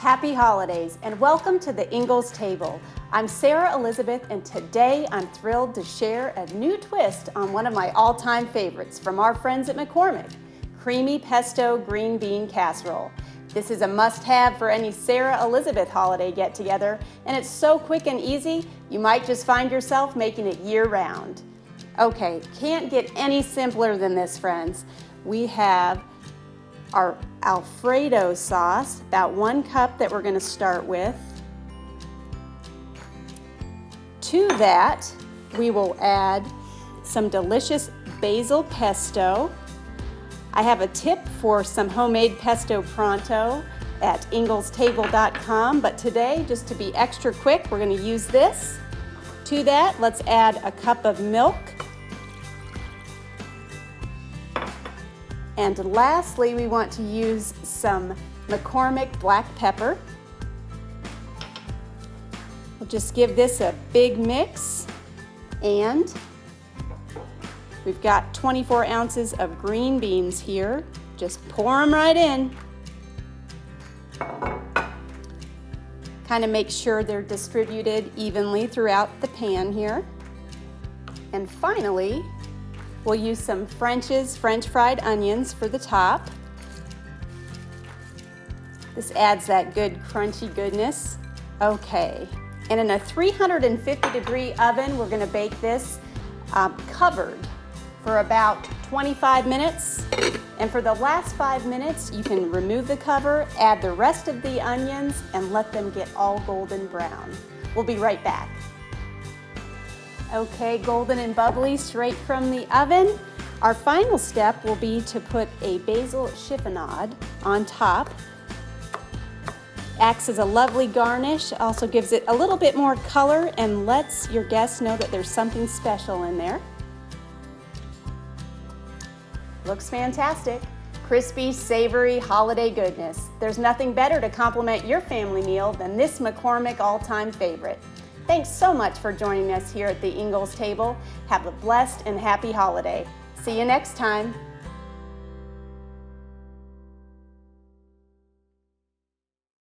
Happy holidays and welcome to the Ingles table. I'm Sarah Elizabeth and today I'm thrilled to share a new twist on one of my all-time favorites from our friends at McCormick, creamy pesto green bean casserole. This is a must-have for any Sarah Elizabeth holiday get-together, and it's so quick and easy you might just find yourself making it year-round. Okay, can't get any simpler than this, friends. We have our Alfredo sauce, about 1 cup that we're going to start with. To that, we will add some delicious Basil Pesto. I have a tip for some homemade pesto pronto at inglestable.com, but today, just to be extra quick, we're going to use this. To that, let's add a cup of milk. And lastly, we want to use some McCormick black pepper. We'll just give this a big mix, and we've got 24 ounces of green beans here. Just pour them right in. Kind of make sure they're distributed evenly throughout the pan here. And finally, we'll use some French's French fried onions for the top. This adds that good crunchy goodness. Okay, and in a 350-degree oven, we're gonna bake this covered for about 25 minutes. And for the last 5 minutes, you can remove the cover, add the rest of the onions, and let them get all golden brown. We'll be right back. Okay, golden and bubbly straight from the oven. Our final step will be to put a basil chiffonade on top. Acts as a lovely garnish, also gives it a little bit more color and lets your guests know that there's something special in there. Looks fantastic. Crispy, savory, holiday goodness. There's nothing better to complement your family meal than this McCormick all-time favorite. Thanks so much for joining us here at the Ingles table. Have a blessed and happy holiday. See you next time.